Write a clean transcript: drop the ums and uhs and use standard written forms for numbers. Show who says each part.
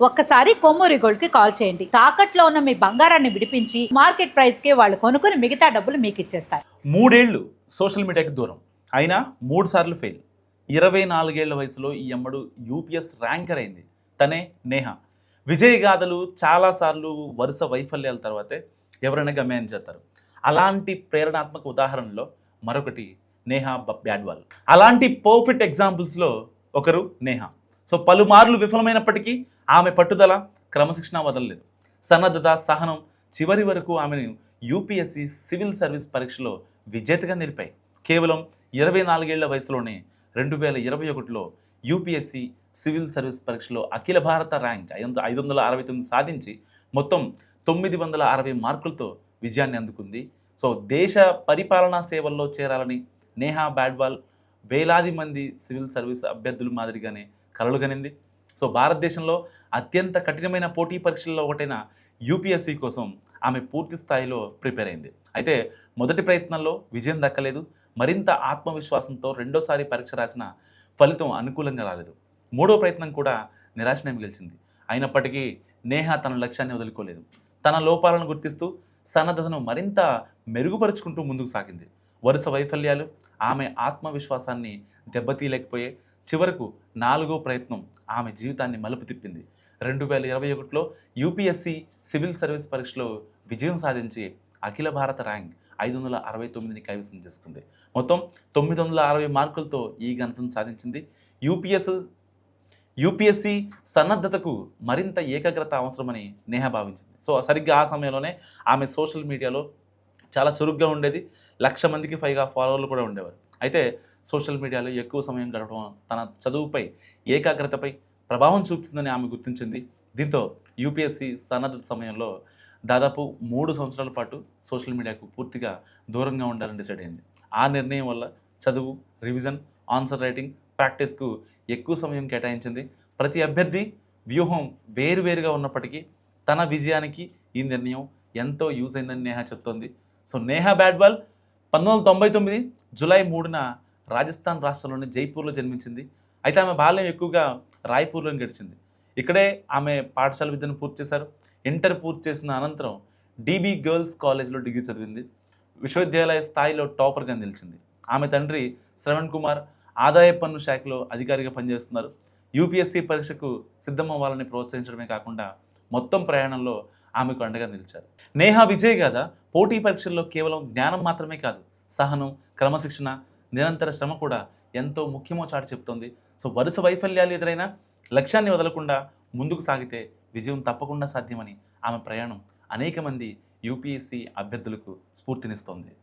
Speaker 1: ఒక్కసారి కొమ్మూరి గోల్డ్ కి కాల్ చేయండి. తాకట్లో ఉన్న మీ బంగారాన్ని విడిపించి మార్కెట్ ప్రైస్ కి వాళ్ళు కొనుక్కుని మిగతా డబ్బులు మీకు ఇచ్చేస్తారు.
Speaker 2: 3 ఏళ్ళు సోషల్ మీడియాకి దూరం అయినా 3 సార్లు ఫెయిల్. 24 ఏళ్ల వయసులో ఈ అమ్మడు యూపీఎస్ ర్యాంకర్ అయింది. తనే నేహ. విజయ గాథలు చాలాసార్లు వరుస వైఫల్యాల తర్వాతే ఎవరైనా గమ్యాన్ని చేస్తారు. అలాంటి ప్రేరణాత్మక ఉదాహరణలో మరొకటి నేహ బ్యాడ్వాల్. అలాంటి పర్ఫెక్ట్ ఎగ్జాంపుల్స్లో ఒకరు నేహ. సో పలుమార్లు విఫలమైనప్పటికీ ఆమె పట్టుదల, క్రమశిక్షణ వదలలేదు. సన్నద్ధత, సహనం చివరి వరకు ఆమెను యూపీఎస్సీ సివిల్ సర్వీస్ పరీక్షలో విజేతగా నిలిపాయి. కేవలం 24 ఏళ్ల వయసులోనే 2021లో యూపీఎస్సీ సివిల్ సర్వీస్ పరీక్షలో అఖిల భారత ర్యాంక్ 569 సాధించి మొత్తం 960 మార్కులతో విజయాన్ని అందుకుంది. సో దేశ పరిపాలనా సేవల్లో చేరాలని నేహా బ్యాడ్వాల్ వేలాది మంది సివిల్ సర్వీస్ అభ్యర్థుల మాదిరిగానే కలలుగనింది. సో భారతదేశంలో అత్యంత కఠినమైన పోటీ పరీక్షల్లో ఒకటైన యూపీఎస్సీ కోసం ఆమె పూర్తి స్థాయిలో ప్రిపేర్ అయింది. అయితే మొదటి ప్రయత్నంలో విజయం దక్కలేదు. మరింత ఆత్మవిశ్వాసంతో రెండోసారి పరీక్ష రాసిన ఫలితం అనుకూలంగా రాలేదు. మూడో ప్రయత్నం కూడా నిరాశనే మిగిల్చింది. అయినప్పటికీ నేహ తన లక్ష్యాన్ని వదులుకోలేదు. తన లోపాలను గుర్తిస్తూ సన్నద్ధతను మరింత మెరుగుపరుచుకుంటూ ముందుకు సాగింది. వరుస వైఫల్యాలు ఆమె ఆత్మవిశ్వాసాన్ని దెబ్బతీయలేకపోయే. చివరకు 4వ ప్రయత్నం ఆమె జీవితాన్ని మలుపు తిప్పింది. 2021లో యూపీఎస్సీ సివిల్ సర్వీస్ పరీక్షలో విజయం సాధించి అఖిల భారత ర్యాంక్ 569ని కైవసం చేసుకుంది. మొత్తం 960 మార్కులతో ఈ ఘనతను సాధించింది. యూపీఎస్సీ సన్నద్ధతకు మరింత ఏకాగ్రత అవసరమని నేహ భావించింది. సో సరిగ్గా ఆ సమయంలోనే ఆమె సోషల్ మీడియాలో చాలా చురుగ్గా ఉండేది. 1,00,000 మందికి పైగా ఫాలోవర్లు కూడా ఉండేవారు. అయితే సోషల్ మీడియాలో ఎక్కువ సమయం గడపడం తన చదువుపై, ఏకాగ్రతపై ప్రభావం చూపుతుందని ఆమె గుర్తించింది. దీంతో యూపీఎస్సీ సన్నద్ధత సమయంలో దాదాపు 3 సంవత్సరాల పాటు సోషల్ మీడియాకు పూర్తిగా దూరంగా ఉండాలని డిసైడ్ అయింది. ఆ నిర్ణయం వల్ల చదువు, రివిజన్, ఆన్సర్ రైటింగ్, ప్రాక్టీస్కు ఎక్కువ సమయం కేటాయించింది. ప్రతి అభ్యర్థి వ్యూహం వేరువేరుగా ఉన్నప్పటికీ తన విజయానికి ఈ నిర్ణయం ఎంతో యూజ్ అయిందని నేహ చెప్తోంది. సో నేహ బ్యాడ్వాల్ 1999 జూలై 3న రాజస్థాన్ రాష్ట్రంలోని జైపూర్లో జన్మించింది. అయితే ఆమె బాల్యం ఎక్కువగా రాయ్పూర్లో గడిచింది. ఇక్కడే ఆమె పాఠశాల విద్యను పూర్తి చేశారు. ఇంటర్ పూర్తి చేసిన అనంతరం డీబీ గర్ల్స్ కాలేజ్లో డిగ్రీ చదివింది. విశ్వవిద్యాలయ స్థాయిలో టాపర్గా నిలిచింది. ఆమె తండ్రి శ్రవణ్ కుమార్ ఆదాయ పన్ను శాఖలో అధికారిగా పనిచేస్తున్నారు. యూపీఎస్సీ పరీక్షకు సిద్ధమవ్వాలని ప్రోత్సహించడమే కాకుండా మొత్తం ప్రయాణంలో ఆమెకు అండగా నిలిచారు. నేహ విజయ్ గాథ పోటీ పరీక్షల్లో కేవలం జ్ఞానం మాత్రమే కాదు, సహనం, క్రమశిక్షణ, నిరంతర శ్రమ కూడా ఎంతో ముఖ్యమో చాటి చెప్తోంది. సో వరుస వైఫల్యాలు ఎదురైనా లక్ష్యాన్ని వదలకుండా ముందుకు సాగితే విజయం తప్పకుండా సాధ్యమని ఆమె ప్రయాణం అనేక మంది యూపీఎస్సీ అభ్యర్థులకు స్ఫూర్తినిస్తోంది.